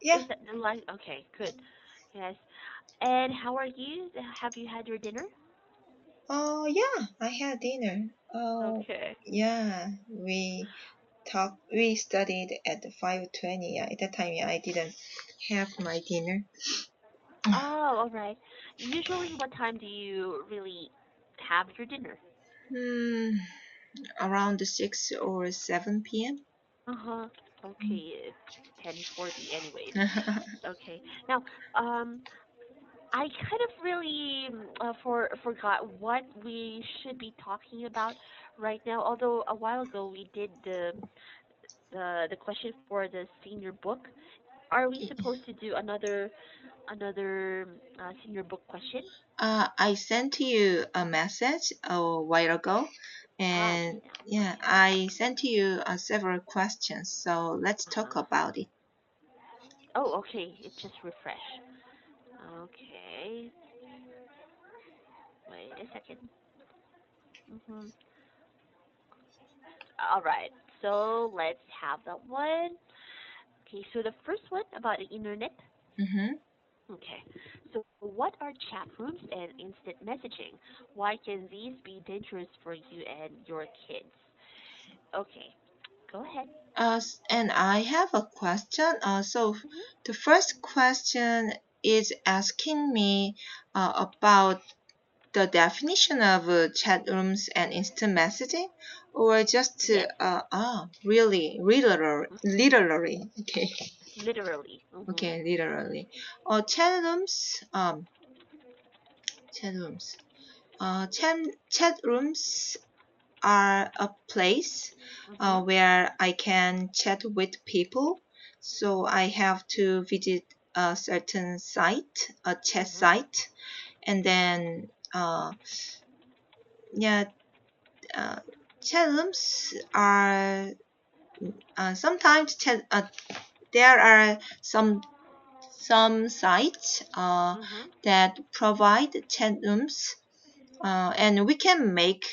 Yeah. Is that the line? Okay, good. Yes. And how are you? Have you had your dinner? Oh, yeah, I had dinner. Oh, Okay. yeah, we studied at 5:20. Yeah, at that time, yeah, I didn't have my dinner. Oh, all right. Usually, what time do you really have your dinner? Hmm, around 6 or 7 p.m. Uh-huh. Okay, it's 10:40 anyways. Okay. Now, I kind of really forgot what we should be talking about right now. Although a while ago we did the question for the senior book. Are we supposed to do another senior book question? I sent you a message a while ago, Ah, and just now. yeah, Okay. I sent you several questions. So let's talk Uh-huh. about it. Oh, okay. It just refreshed. Okay. Wait a second. Mhm. All right. So let's have that one. Okay. So the first one about the internet. Mm-hmm. Okay. So what are chat rooms and instant messaging? Why can these be dangerous for you and your kids? Okay. Go ahead. And I have a question. So Mhm. the first question is asking me about the definition of chat rooms and instant messaging, or just Yes. really Mhm. literally. Okay, Literally. Mhm. okay, literally. Chat rooms. Chat rooms. Chat rooms are a place Mhm. where I can chat with people. So I have to visit a certain site, a chat Mhm. site, and then yeah, uh, chat rooms are sometimes there are some sites Mhm. that provide chat rooms, and we can make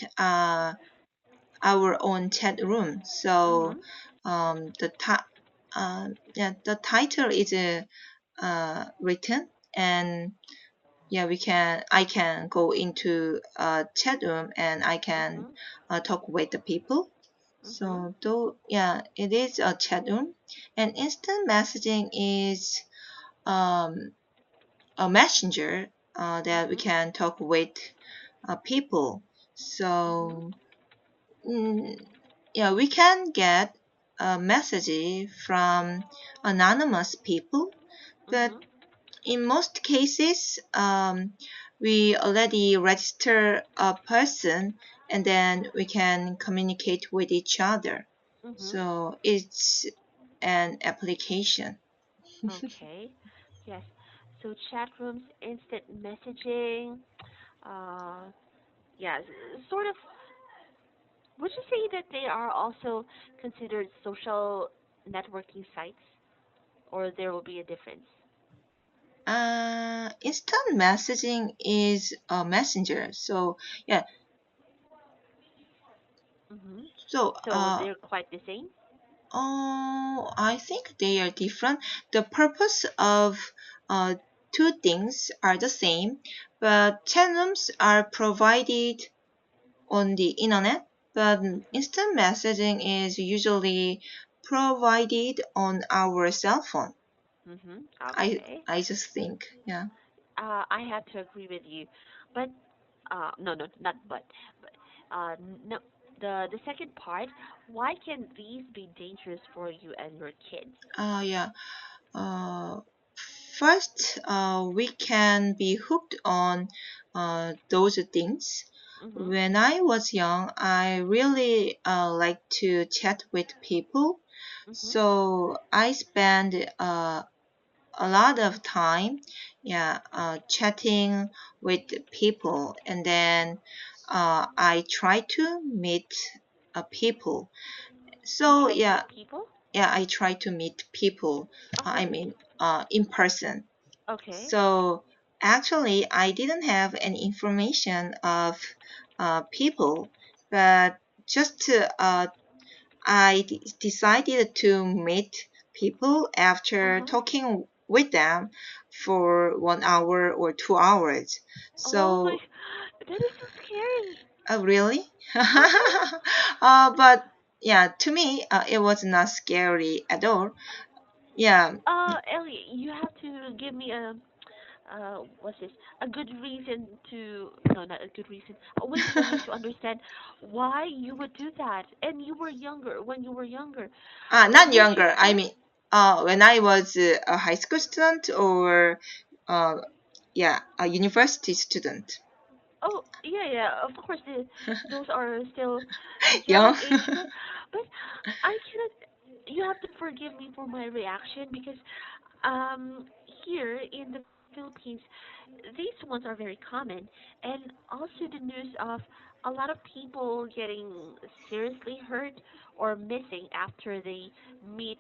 our own chat room. So Mhm. the title is written, and yeah, I can go into a chat room and I can Mhm. talk with the people. Mhm. So though yeah, it is a chat room, and instant messaging is um, a messenger that we Mhm. can talk with people. Mhm. So mm, yeah, we can get a message from anonymous people, but Mhm. in most cases, we already register a person and then we can communicate with each other. Mhm. So it's an application. Okay. Yes. So chat rooms, instant messaging. Uh, yeah, sort of. Would you say that they are also considered social networking sites, or there will be a difference? Instant messaging is a messenger. So yeah, Mhm. so So they're quite the same. I think they are different. The purpose of uh, two things are the same, but channels are provided on the internet, but Mhm. instant messaging is usually provided on our cell phone. Mhm. I Okay. I just think, yeah. I have to agree with you, but no, no, not but no. The second part, why can these be dangerous for you and your kids? Yeah. Uh, First, we can be hooked on those things. Mhm. When I was young, I really like to chat with people. Mhm. So I spend a lot of time, yeah, chatting with people, and then I try to meet people. You So try to yeah, meet people? yeah, I try to meet people. Uh-huh. I mean, in person. Okay. So actually, I didn't have any information of people, but just decided to meet people after Uh-huh. talking with them for 1 hour or 2 hours. Oh my, So, that is so scary. really? Uh-huh. But yeah, to me, it was not scary at all. Yeah. Ellie, you have to give me a what's this? A good reason to no, not a good reason. A way for me to understand why you would do that. And you were younger. When you were younger, Not weren't you younger. I scared? mean, when I was a high school student or, uh, yeah, a university student. Oh, yeah, yeah. Of course, those are still young Young. age, but I cannot. You have to forgive me for my reaction because um here in the Philippines, these ones are very common, and also the news of a lot of people getting seriously hurt or missing after they meet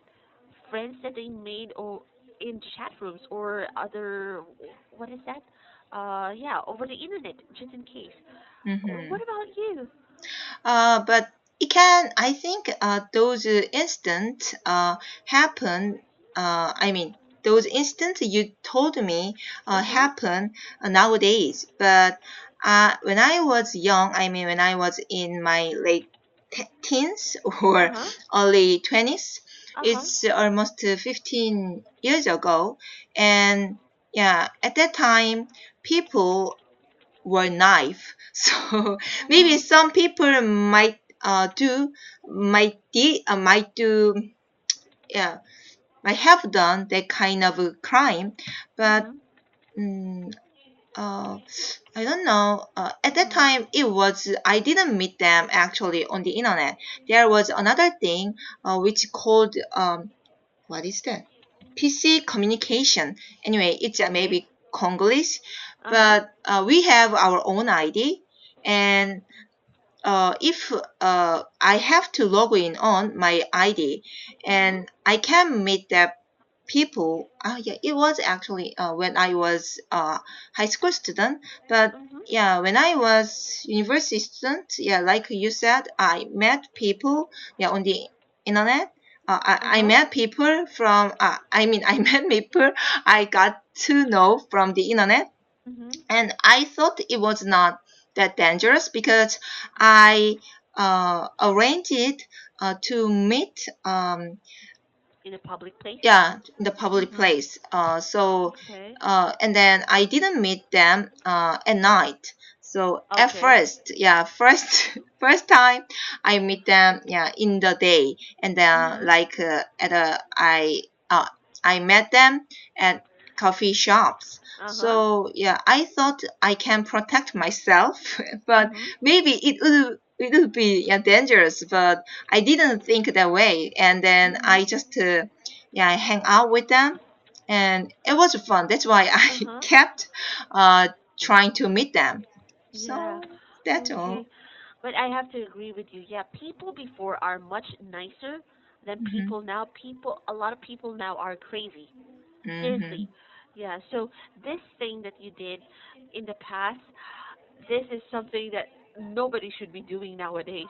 friends that they made or in chat rooms or other what is that? Yeah, over the internet, just in case. hmm What about you? But it can, I think, those incidents happen. I mean, those incidents you told me Uh-huh. happen nowadays. But when I was young, I mean, when I was in my late teens or Uh-huh. early 20s, Uh-huh. it's almost 15 years ago. And yeah, at that time, people were knife. So maybe Mhm. some people might do yeah might have done that kind of a crime, but Mhm. mm, uh, I don't know. At that Mhm. time, I didn't meet them actually on the internet. There was another thing which called what is that? PC communication. Anyway, it's Okay. maybe Congolese, Uh-huh. but we have our own ID, and if I have to log in on my ID, Mhm. and I can meet that people. Yeah, it was actually when I was high school student, but Mhm. yeah, when I was university student, yeah, like you said, I met people, yeah, on the internet. I Uh-huh. met people from, I mean, I met people I got to know from the internet, Mhm. and I thought it was not that dangerous because I arranged it to meet In a public place. yeah, in the public Mhm. place. So Okay. and then I didn't meet them at night. So at Okay. first, yeah, first first time I meet them, yeah, in the day, and then Mhm. like I met them at coffee shops. Uh-huh. So yeah, I thought I can protect myself, but Mhm. maybe it would be, yeah, dangerous. But I didn't think that way, and then Mhm. I just yeah, I hang out with them, and it was fun. That's why I Uh-huh. kept trying to meet them. Yeah. So that's all. Okay. But I have to agree with you. Yeah, people before are much nicer than Mhm. people now. A lot of people now are crazy. Seriously. Mhm. Yeah, so this thing that you did in the past, this is something that nobody should be doing nowadays.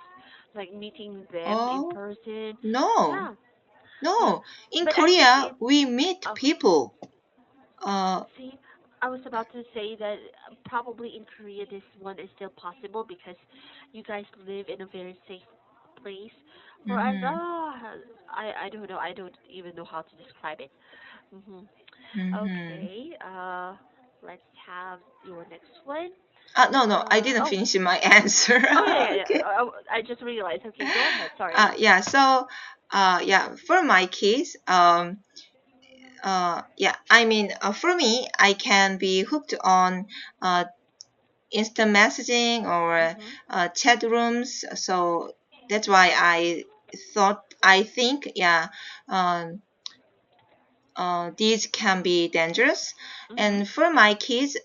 Like meeting them in Oh person. no, Yeah, yeah. no. In But I think Korea, we meet oh, people. Uh. see, I was about to say that probably in Korea this one is still possible because you guys live in a very safe place. For us, Mhm. I don't know. I don't even know how to describe it. Mhm. Mhm. Okay. Let's have your next one. No, no, I didn't Oh, finish my answer. oh yeah, yeah, yeah. Okay. I just realized. Okay, go ahead. Sorry. Yeah. So, yeah, for my case, yeah, I mean, for me, I can be hooked on uh, instant messaging or Mhm. chat rooms. So that's why I think, yeah, um, these can be dangerous. Mhm. And for my kids,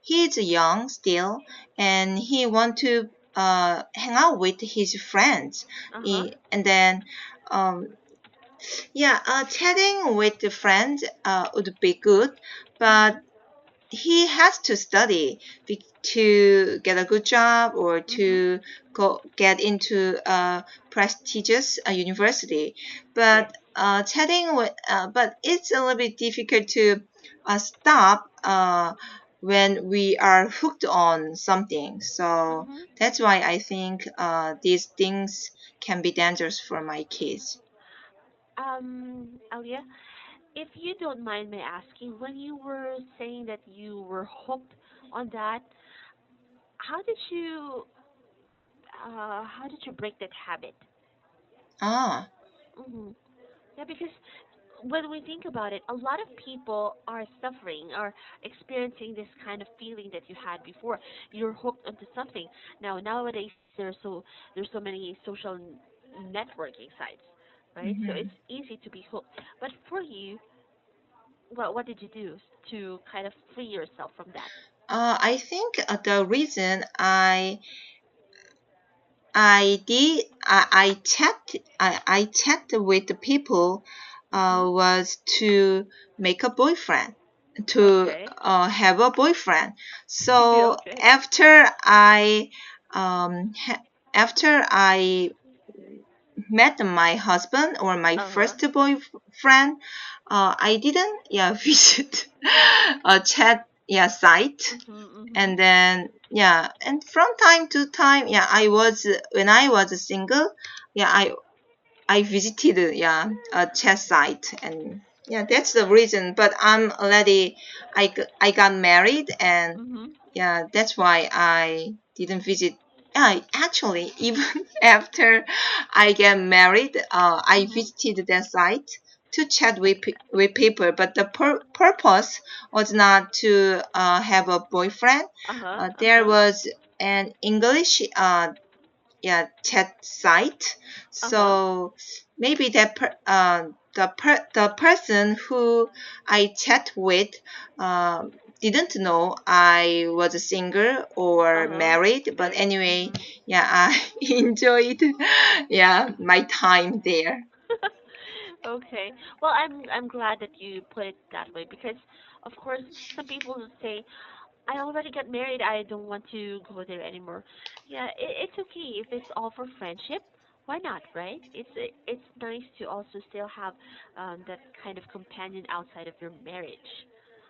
he's young still, and he want to hang out with his friends. Uh huh. And then, um, yeah, chatting with the friends would be good, but Mhm. he has to study to get a good job or Mhm. to go get into a prestigious university. Yes. But chatting with, but it's a little bit difficult to stop when we are hooked on something. So Mhm. that's why I think these things can be dangerous for my kids. Alia, if you don't mind me asking, when you were saying that you were hooked on that, how did you break that habit? Ah, Hmm. Yeah, because when we think about it, a lot of people are suffering or experiencing this kind of feeling that you had before. You're hooked onto something. Now nowadays there's so many social networking sites, right? So mhm. it's easy to be hooked. But for you, what did you do to kind of free yourself from that? I think the reason I chat with the people Mhm. was to make a boyfriend, to Okay. have a boyfriend. So Okay. um, ha- after I met my husband or my Uh huh. first boyfriend, I didn't visit a chat site. Mhm. Mhm. And then and from time to time, I was when I was single, yeah I visited a chat site. And that's the reason. But I'm already I got married. And Mhm. that's why I didn't visit. Actually, even after I get married, I Mhm. visited that site to chat with people. But the purpose was not to have a boyfriend. Uh huh. Uh There huh. was an English chat site. Uh huh. So maybe the person who I chat with didn't know I was a singer Uh or huh. married. But Married. anyway, Mhm. I enjoyed my time there. Okay. Well, I'm glad that you put it that way because, of course, some people would say, "I already got married. I don't want to go there anymore." Yeah, it's okay if it's all for friendship. Why not, right? It's nice to also still have that kind of companion outside of your marriage.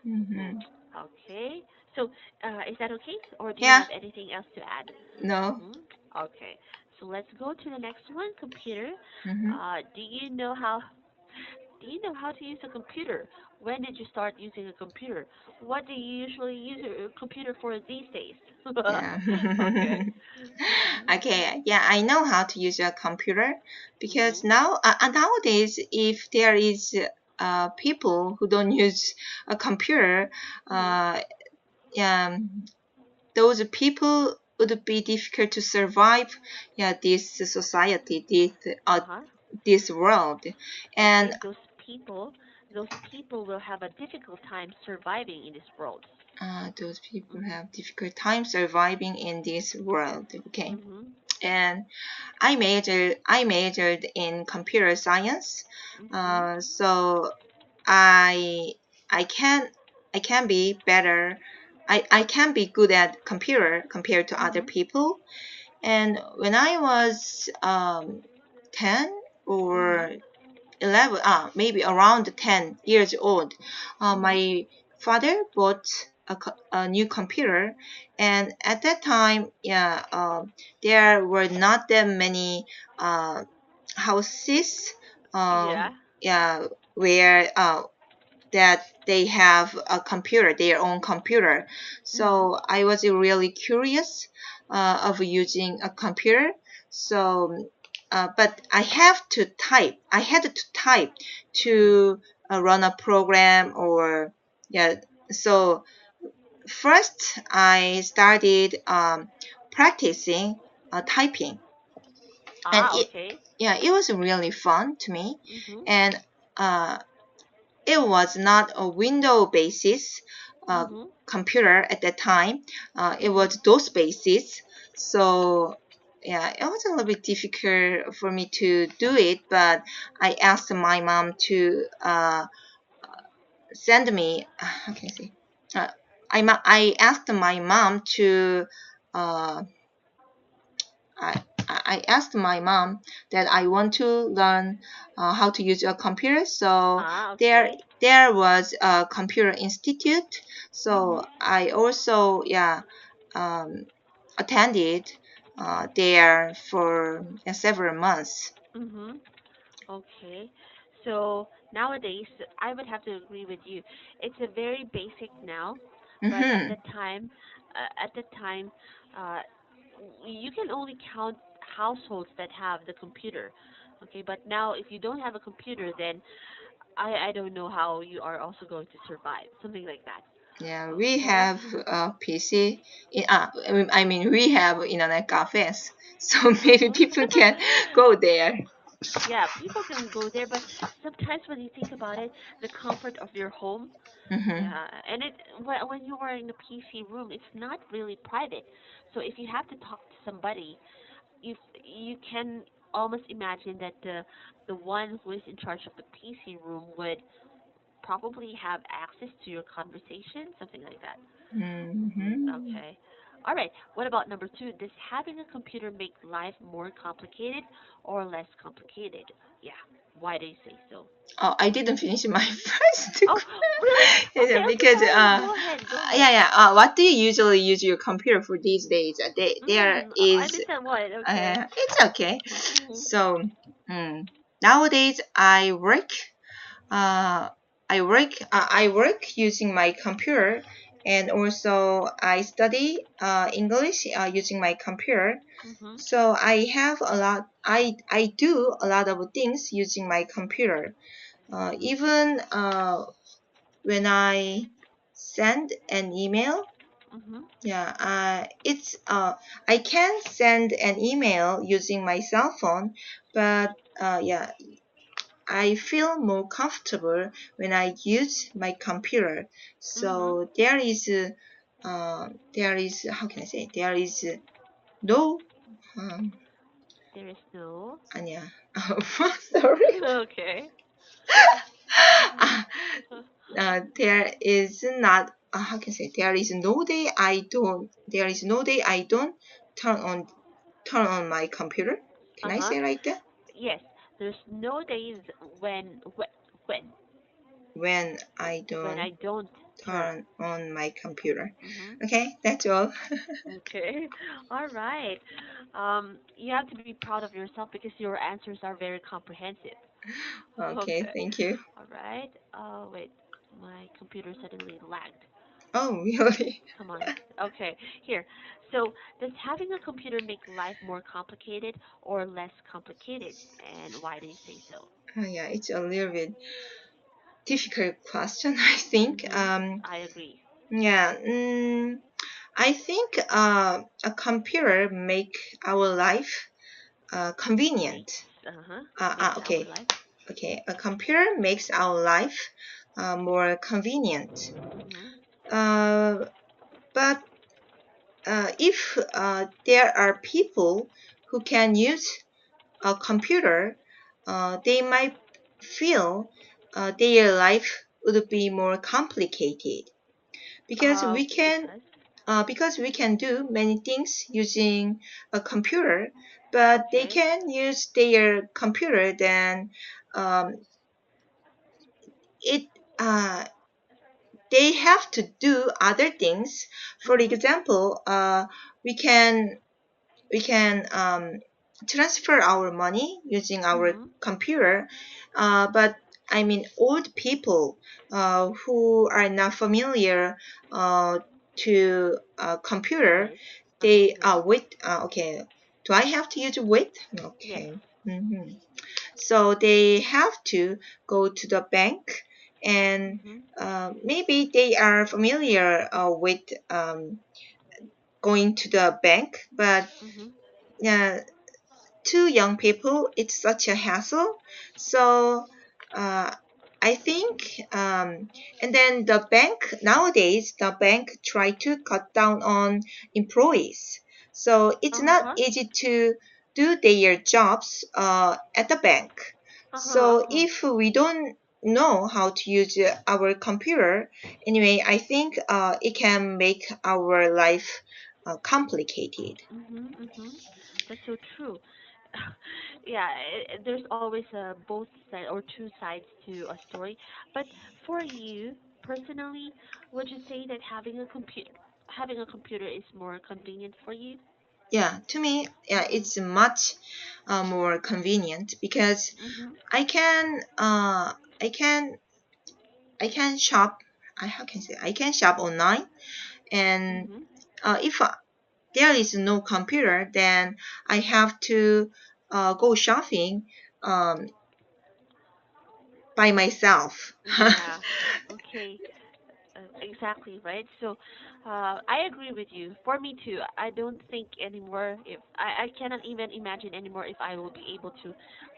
Hmm. Hmm. Okay. So, is that okay, or do you Yeah, have anything else to add? no. Mm-hmm. Okay. So let's go to the next one, computer. Hmm. Do you know how to use a computer? When did you start using a computer? What do you usually use a computer for these days? Yeah. Okay. Mhm. Okay, I know how to use a computer because Mhm. nowadays, if there is people who don't use a computer, Mhm. uh, um, those people would be difficult to survive. This society, Uh-huh. this world. And Okay, those people will have a difficult time surviving in this world. those people Mhm. have difficult time surviving in this world. Okay, Mhm. and I majored in computer science. Mhm. So I I can I can be better. I can be good at computer compared to other Mhm. people. And when I was 10 Mhm. or 11, maybe around 10 years old, Mhm. my father bought a new computer. And at that time, there were not that many houses, Yeah. yeah, where that they have a computer, their own computer. Mhm. So I was really curious of using a computer. So, but I have to type. I had to type Mhm. to run a program or yeah. So first I started practicing typing, and Ah, okay. it was really fun to me. Mhm. And uh, it was not a window basis uh, Mhm. computer at that time. It Mhm. was DOS basis. So it was a little bit difficult for me to do it. But I asked my mom to send me. How can I say? Uh, I asked my mom to. Uh, I, I asked my mom that I want to learn how to use a computer. So there Okay. there was a computer institute. Mhm. So I also um, attended there for several months. Mhm. Okay. So nowadays, I would have to agree with you. It's a very basic now, but Mm-hmm. at the time, uh, you can only count households that have the computer. Okay, but now if you don't have a computer, then I don't know how you are also going to survive. Something like that. Yeah, we Okay. have a PC. I mean, we have internet cafes, so maybe Mhm. people can go there. Yeah, people can go there, but sometimes when you think about it, the comfort of your home, Mm-hmm. yeah, and when you are in a PC room, it's not really private. So if you have to talk to somebody, you can almost imagine that the one who is in charge of the PC room would probably have access to your conversation, something like that. Mm-hmm. Okay. All right. What about number two? Does having a computer make life more complicated or less complicated? Yeah. Why do you say so? Oh, I didn't finish my first Oh, really? Okay, question okay, because sorry. Go ahead. Go ahead. yeah, yeah. What do you usually use your computer for these days? There I is understand what. Okay. it's okay. Mhm. So nowadays uh, I work using my computer, and also I study English using my computer. Mhm. So I have a lot. I do a lot of things using my computer. Even when I send an email, Mhm. yeah, I can send an email using my cell phone, but yeah, I feel more comfortable when I use my computer. Mhm. So there is how can I say there is no um There is no. yeah sorry Okay. there is not how can I say there is no day I don't turn on turn on my computer. Can I Uh-huh. say like that? Yes. There's no days when When I when I don't don't turn. turn on my computer. Mhm. Okay, that's all. Okay. All right. You have to be proud of yourself because your answers are very comprehensive. Okay, Okay. thank you. All right. Wait. My computer suddenly lagged. Oh, really? Come on. Okay. Here. So, does having a computer make life more complicated or less complicated? And why do you say so? Oh, yeah, it's a little bit difficult question, I think. Mhm. I agree. Yeah, I think a computer make our life convenient. Makes makes our Okay, life. okay. A computer makes our life more convenient. Mhm. Uh, but if there are people who can use a computer, they might feel their life would be more complicated because Because. because we can do many things using a computer, but they Okay. can use their computer then um, it they have to do other things. For Mhm. example, we can we can transfer our money using our Mhm. computer, but I mean old people who are not familiar to computer, With. they With. wait okay, do I have to use wait? Yes. Okay. So they have to go to the bank, and Mhm. maybe they are familiar with going to the bank, but Mhm. uh, to young people, it's such a hassle. So uh, I think, and then the bank nowadays, the bank try to cut down on employees. So it's Uh not huh. easy to do their jobs at the bank. Uh huh. Uh So huh. if we don't know how to use our computer, anyway, I think it can make our life complicated. Mhm. Mhm. That's so true. Yeah, there's always a both side or two sides to a story. But for you personally, would you say that having a computer is more convenient for you? Yeah, to me, yeah, Mhm. it's much more convenient because Mhm. I can I can I can shop. How can I say? I can shop online, and Mhm. if there is no computer, then I have to go shopping um, by myself. Yeah. Okay. Exactly, right? So, I agree with you. For me too, I don't think anymore if I cannot even imagine anymore if I will be able to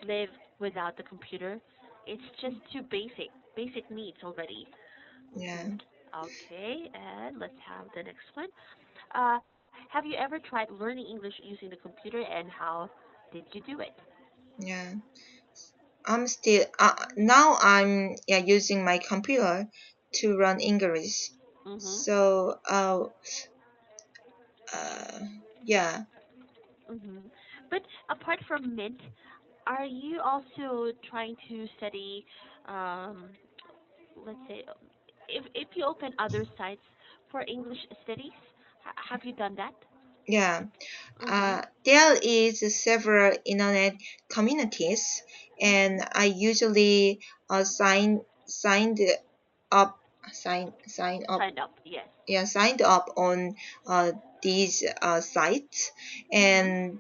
live without the computer. It's just too basic needs already. Yeah, Hmm. Okay, and let's have the next one. Uh, have you ever tried learning English using the computer, and how did you do it? yeah. I'm still now I'm yeah using my computer to run English. Mhm. So uh yeah Mhm. But apart from Mint, are you also trying to study, um, let's say, if you open other sites for English studies, have you done that? yeah. Mhm. There is several internet communities, and I usually signed up sign up Signed up, yes. yeah signed up on these sites, Mhm. and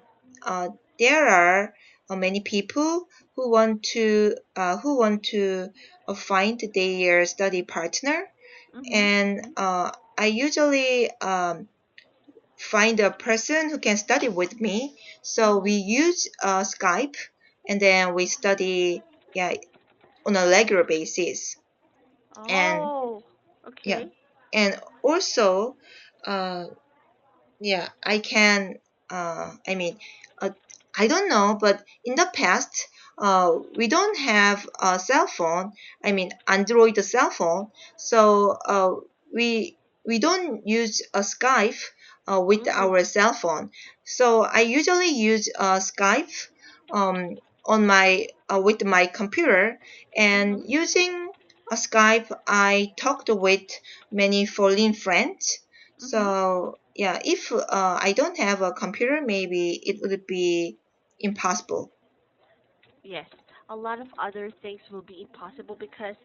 there are many people who want to find their study partner, Mhm. and I usually find a person who can study with me. So we Mhm. use Skype, and then we study yeah on a regular basis. And Oh, yeah, okay. and also uh, yeah, I can I mean uh, I don't know, but in the past we don't have a cell phone, I mean Android cell phone, so we we don't use a Skype with Mhm. our cell phone. So I usually use Skype on my with my computer, and Mhm. using a Skype I talked with many foreign friends. Mhm. So yeah, if I don't have a computer, maybe it would be impossible. Yes. A lot of other things will be impossible because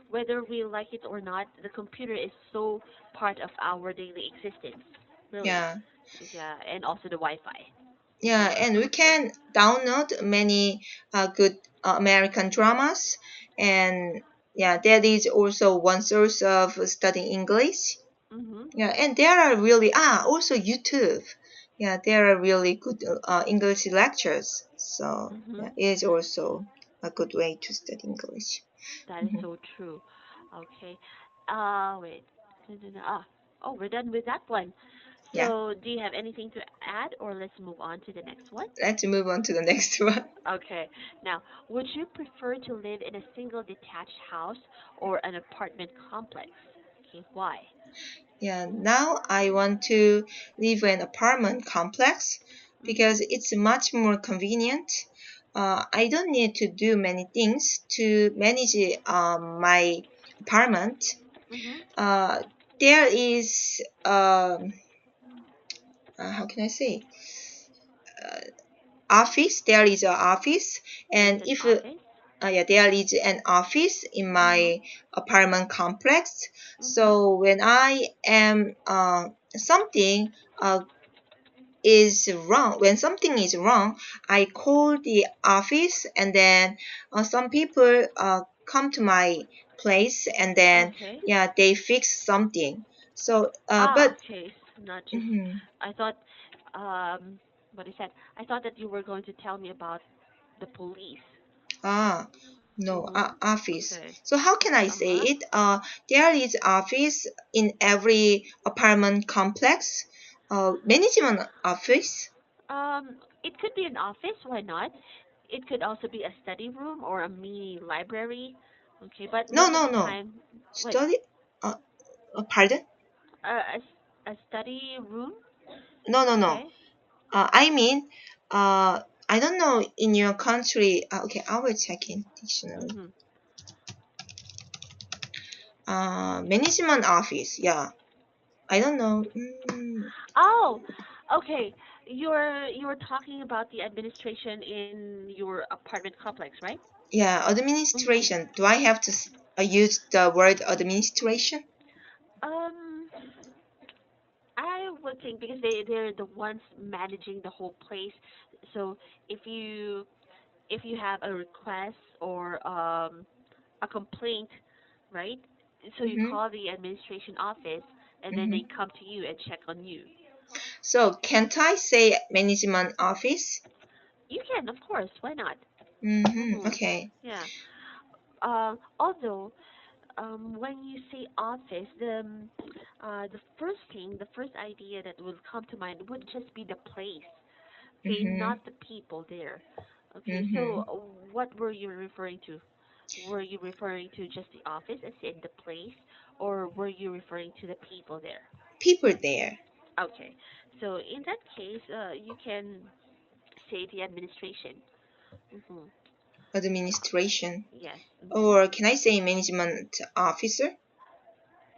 whether we like it or not, the computer is so part of our daily existence. Really. Yeah, Yeah, and also the Wi-Fi. yeah, Mhm. and we can download many good American dramas, and yeah, that is also one source of studying English. Mhm. Yeah, and there are really also YouTube. Yeah, there are really good English lectures. So yeah, Mhm. it is also a good way to study English. That is Mhm. so true. Okay. Wait. Ah. Oh, we're done with that one. Yeah. So, do you have anything to add, or let's move on to the next one? Let's move on to the next one. Okay. Now, would you prefer to live in a single detached house or an apartment complex? Okay, why? Yeah, now I want to live in an apartment complex Mhm. because it's much more convenient. I don't need to do many things to manage my apartment. Mhm. Uh, there is, how can I say, office. There is an office, There's and an if office. yeah, there is an office in Mhm. my apartment complex. Mhm. So when I am something is wrong, when something is wrong, I call the office, and then some people come to my place, and then Okay. yeah, they fix something. So Ah, but okay. Not just. mhm. I thought. Um. What is that? I thought that you were going to tell me about the police. Ah, no, Mhm. office. Okay. So how can I Uh say huh. it? There is office in every apartment complex. Management office. It could be an office. Why not? It could also be a study room or a mini library. Okay, but No, most of no, the no. time, wait, Study. Uh, pardon? a study room. No, no, no. Okay. I mean, I don't know in your country. Okay, I will check in dictionary. Mm-hmm. Management office. Yeah, I don't know. Oh, okay. You're talking about the administration in your apartment complex, right? Yeah, Mm-hmm. administration. Do I have to use the word administration? Um, I would think because they're the ones managing the whole place. So if you if you have a request or a complaint, right? So you Mm-hmm. call the administration office and then they Mm-hmm. come to you and check on you. So can't I say management office? You can, of course. Why not? Mm-hmm. Mhm. Okay. Yeah. Although when you say office, the first thing, the first idea that will come to mind would just be the place. Okay, Mm-hmm. not the people there. Okay, Mm-hmm. so what were you referring to? Were you referring to just the office as in the place, or were you referring to the people there? People there. Okay, so in that case, you can say the administration. Mm-hmm. Administration. Yes. Mm-hmm. Or can I say management officer?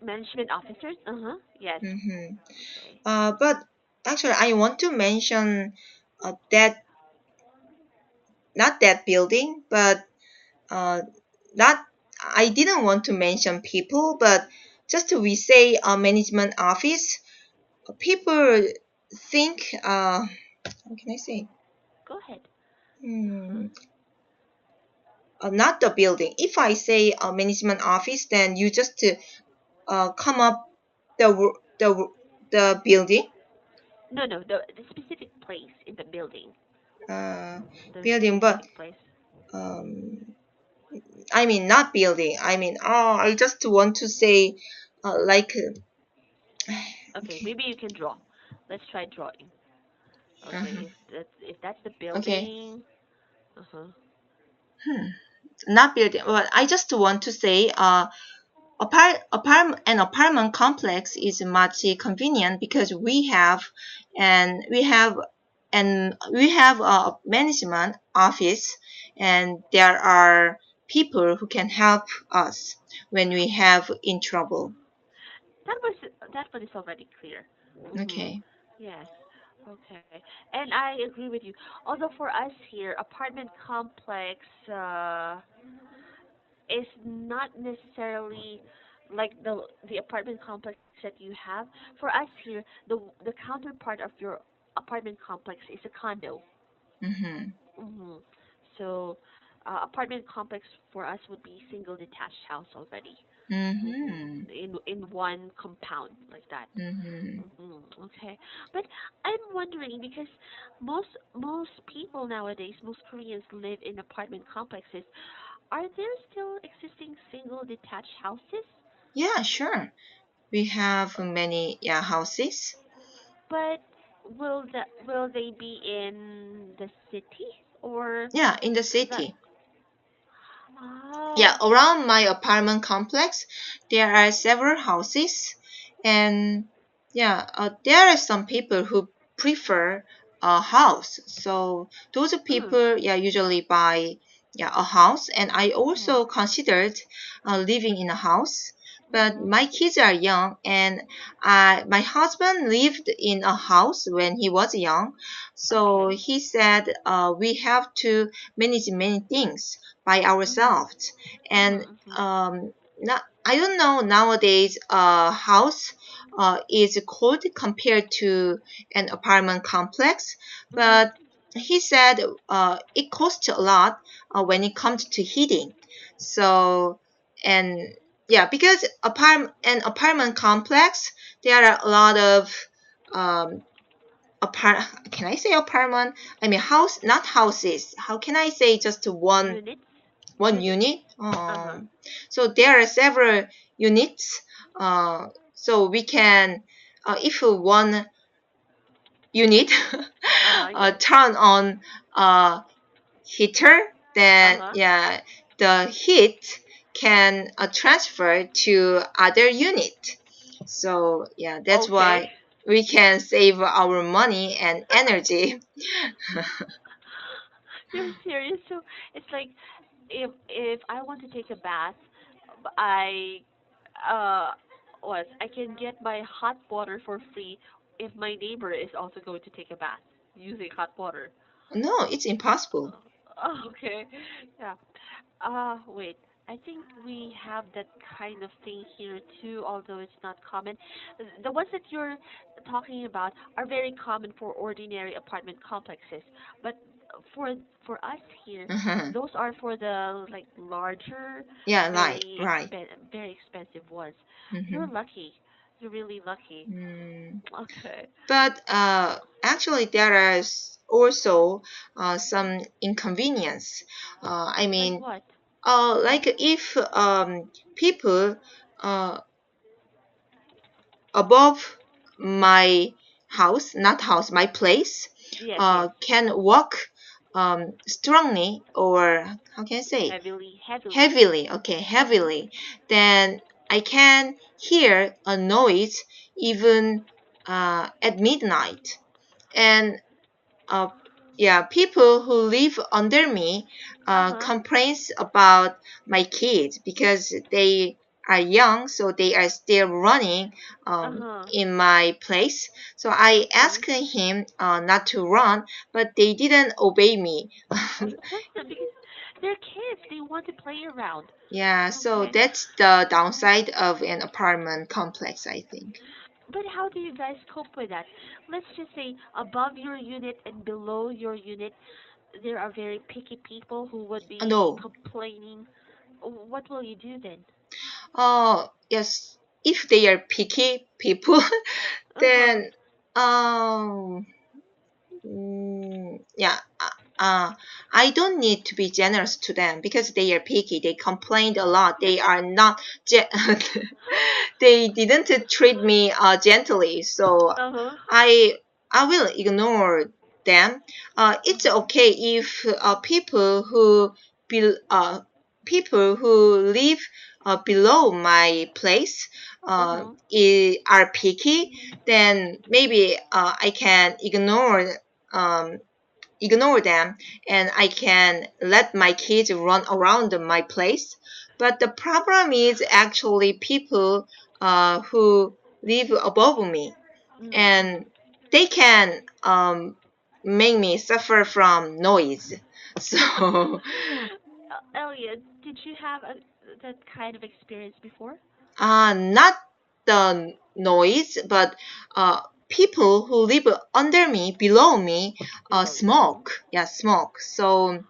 Management officers. Uh-huh. Yes. Mm-hmm. Okay. But actually, I want to mention that not that building, but uh, not. I didn't want to mention people, but just we say management office. People think. How can I say? Go ahead. Uh-huh. Hmm, not the building. If I say management office, then you just come up the building. No, no, the specific place in the building. Uh, The building, but specific place. um, I mean not building. I mean, I just want to say, like, Okay, okay, maybe you can draw. Let's try drawing. uh-huh. Okay, if that's the Okay, building. Uh-huh. hmm. Not building. But I just want to say, an apartment complex is much convenient because and we have we have a management office, and there are people who can help us when we have in trouble. That was that one is already clear. Mhm. Okay. Yes. Okay. And I agree with you. Although for us here, apartment complex is not necessarily like the apartment complex that you have. For us here, the counterpart of your apartment complex is a condo. Mm-hmm. Hmm. So, apartment complex for us would be single detached house already. Hmm. Mm-hmm. In one compound like that. Mm-hmm. Hmm. Okay, but I'm wondering because most people nowadays, most Koreans live in apartment complexes. Are there still existing single detached houses? Yeah, sure. We have many, yeah, houses. But will they be in the city or Yeah, in the that? city. Yeah, Oh. around my apartment complex, there are several houses, and yeah, there are some people who prefer a house. So those Mm. people, yeah, usually buy yeah a house, and I Mhm. also considered living in a house. But Mhm. my kids are young, and my husband lived in a house when he was young. So Okay. he said we have to manage many things by Mhm. ourselves, and Mhm. Mhm. not, I don't know nowadays house is called compared to an apartment complex, Mhm. but he said it costs a lot when it comes to heating. So and yeah, because an apartment complex, there are a lot of um, apart. Can I say apartment? I mean house, not houses. How can I say just Units. one Units. unit? Uh huh. So there are several units. So we can, if one unit Uh huh. Yes. turn on heater, Uh then huh. yeah, the heat can transfer to other unit. So yeah, that's Okay. why. we can save our money and energy. You're serious? So it's like if I want to take a bath, I uh what I can get my hot water for free if my neighbor is also going to take a bath using hot water. No, it's impossible. Okay. Yeah. Wait. I think we have that kind of thing here too, although it's not common. The ones that you're talking about are very common for ordinary apartment complexes, but for for us here, Uh-huh. those are for the like larger, Yeah, right. very expensive ones. You're Hmm. lucky. You're really lucky. Mm. Okay. But actually, there is also some inconvenience. I Like mean, what? like if people above my house, not house, my place, Yes, yes. can walk strongly, or how can I say, Heavily. heavily, okay, Mhm. heavily, then I can hear a noise even at midnight. And uh, yeah, people who live under me Uh-huh. complains about my kids because they are young, so they are still running Uh-huh. in my place. So I Okay. asked him not to run, but they didn't obey me. Of course not, because they're kids. They want to play around. Yeah, so Okay. that's the downside of an apartment complex, I think. But how do you guys cope with that? Let's just say above your unit and below your unit, there are very picky people who would be No. complaining. What will you do then? Yes, if they are picky people, Uh-huh. then um yeah, I don't need to be generous to them because they are picky. They complained a lot. They are not they didn't treat me gently, so Uh-huh. I I will ignore them. It's Mhm. okay if be, uh, people who live below my place Mhm. are picky. Then maybe I can um, ignore them, and I can let my kids run around my place. But the problem is actually people who live above me, Mhm. and they can make me suffer from noise. So Elliot, did you have that kind of experience before? not the noise, but people who live under me, below me, Below you. Mhm. smoke. Yeah, smoke. So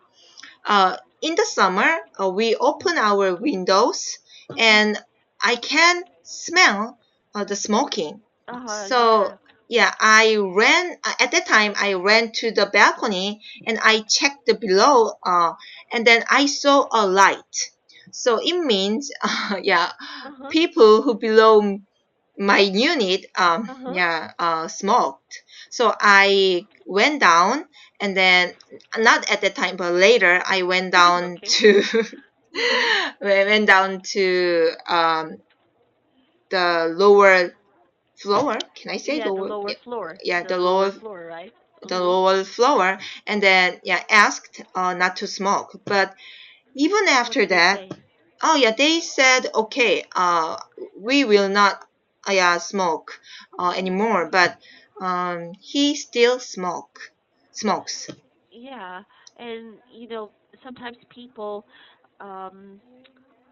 in the summer, we open our windows, Mhm. and I can smell the smoking. Uh-huh, So yeah. yeah, I ran at that time. I ran to the balcony and I checked the below, and then I saw a light. So it means, yeah, Uh-huh. people who below my unit Uh-huh. yeah smoked. So I went down, and then not at that time but later I went down Okay. to Mhm. went down to the lower floor, can I say Yeah, the lower, lower yeah, floor. yeah, The the lower lower, floor, right? the Mhm. lower floor, and then yeah asked not to smoke. But even What after did they that, say? oh yeah, they said okay, we will not yeah smoke anymore. But he still smokes. Yeah, and sometimes people um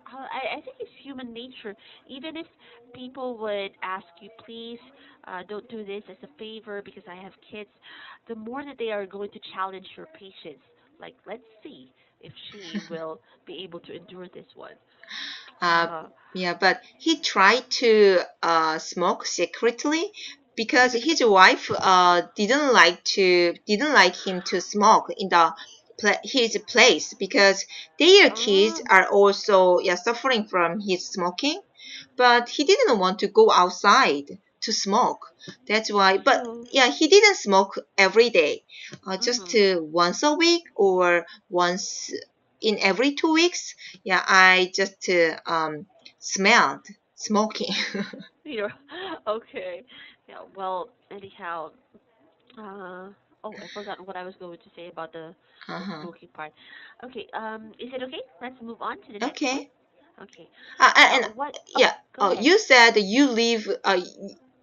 I think it's human nature. Even if people would ask you, please, don't do this as a favor because I have kids, the more that they are going to challenge your patience. Like, let's see if she will be able to endure this one. Uh, Uh, yeah, but he tried to smoke secretly because his wife didn't like him to smoke in his place, because their kids oh, are also yeah suffering from his smoking. But he didn't want to go outside to smoke. That's why. But so, yeah, he didn't smoke every day. Just mhm. once a week or once in every 2 weeks. Yeah, I just smelled smoking. You're okay. Yeah. Well, anyhow, oh, I forgot what I was going to say about the Uh-huh. smoking part. Okay. Is it okay? Let's move on to the next one. Okay. Okay. And Now, what? Oh, yeah, go ahead. you said you live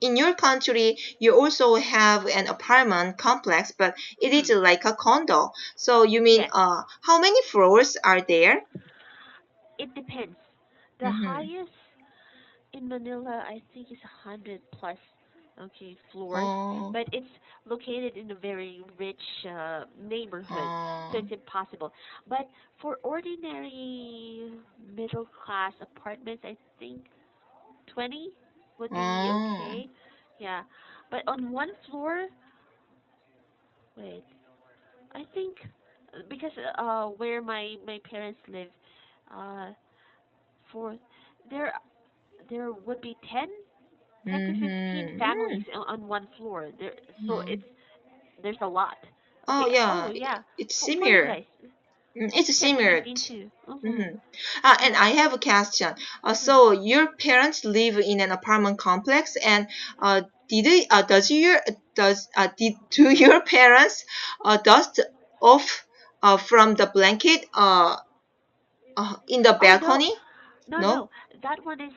in your country. You also have an apartment complex, but it is Mm-hmm. like a condo. So you mean Yes. how many floors are there? It depends. The Mm-hmm. highest in Manila, I think, is 100 plus, okay, floors, Oh, but it's located in a very rich neighborhood, so oh, it's impossible. But for ordinary middle class apartments, I think 20 would be oh. okay. Yeah, but on one floor, wait, I think because where my parents live, uh, for there there would be 10 to 15 families Mm-hmm. on one floor. So Mm. there's a lot. Oh Okay. yeah, Oh yeah. it's For you similar. guys, It's 10 to similar. 15 too. Mhm. Mm-hmm. And Yeah. I have a question. Mm. So your parents live in an apartment complex, and did they, did do your parents dust off from the blanket in the Oh no, balcony? no, No. no. That one is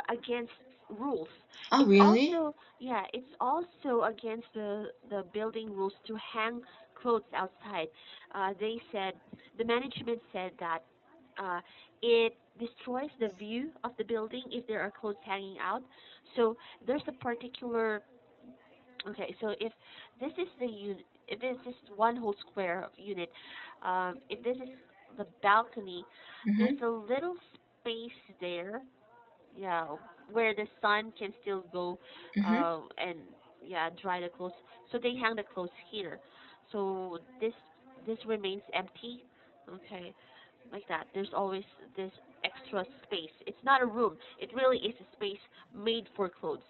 against rules. Oh It's really? also yeah. It's also against the building rules to hang clothes outside. They said the management said that uh, it destroys the view of the building if there are clothes hanging out. So there's a particular okay. So if this is the unit, if this is one whole square unit, if this is the balcony, there's Mm-hmm. a little space there, yeah, where the sun can still go, Mm-hmm. and yeah, dry the clothes. So they hang the clothes here. So this remains empty. Okay, like that. There's always this extra space. It's not a room. It really is a space made for clothes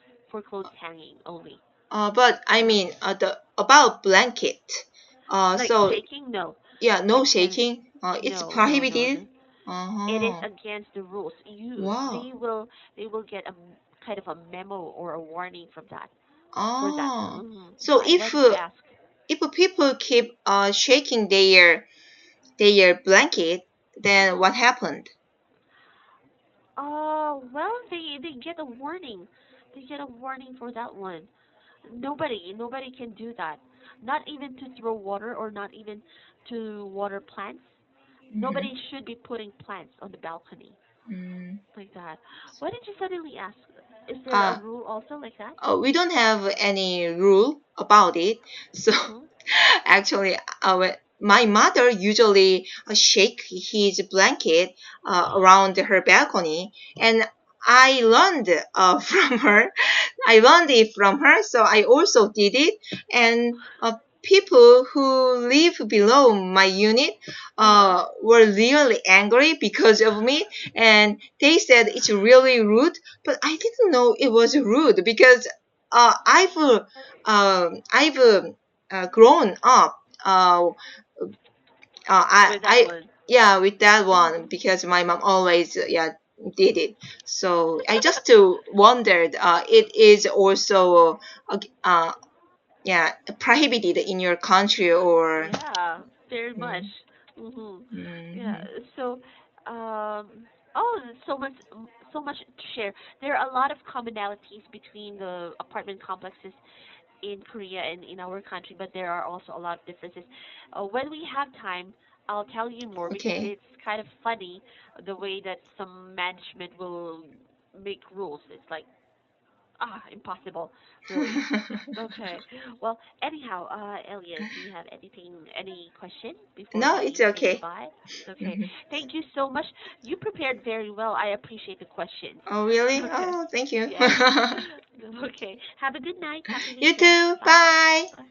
hanging only. But I Yeah. mean the about blanket. Like So shaking, no. yeah, no It can shaking. It's no, no, no, prohibited. no. It is Uh-huh. against the rules. You Wow. they will get a kind of a memo or a warning from that for that. Oh, Yeah, so I'm glad you asked. if people keep shaking their blanket, then Mhm. what happened? Well, they get a warning. They get a warning for that one. Nobody can do that. Not even to throw water or not even to water plants. Mm-hmm. Nobody should be putting plants on the balcony Mm. like that. Why did you suddenly ask? Is there a Uh, rule also like that? we don't have any rule about it. So Mhm. actually, my mother usually shake his blanket around her balcony, and I learned from her. I learned it from her, so I also did it. And people who live below my unit Uh-huh. were really angry because of me, and they said it's really rude. But I didn't know it was rude because I've grown up. With that I one. yeah, with that one Mhm. because my mom always yeah did it. So I just wondered it is also yeah prohibited in your country or Yeah, very much. mm, Mhm. Yeah. mhm. So, oh, so much to share. There are a lot of commonalities between the apartment complexes in Korea and in our country, but there are also a lot of differences. When we have time, I'll tell you more because Okay. it's kind of funny the way that some management will make rules. It's like impossible, really. Okay. Well, anyhow, Elliot, do you have any question before No, it's we say okay. goodbye? Okay. Mhm. Thank you so much. You prepared very well. I appreciate the questions. Oh really? Okay. Oh, thank you. Yes. Okay. Have a good night. Happy You weekend. too. Bye. Bye. Bye.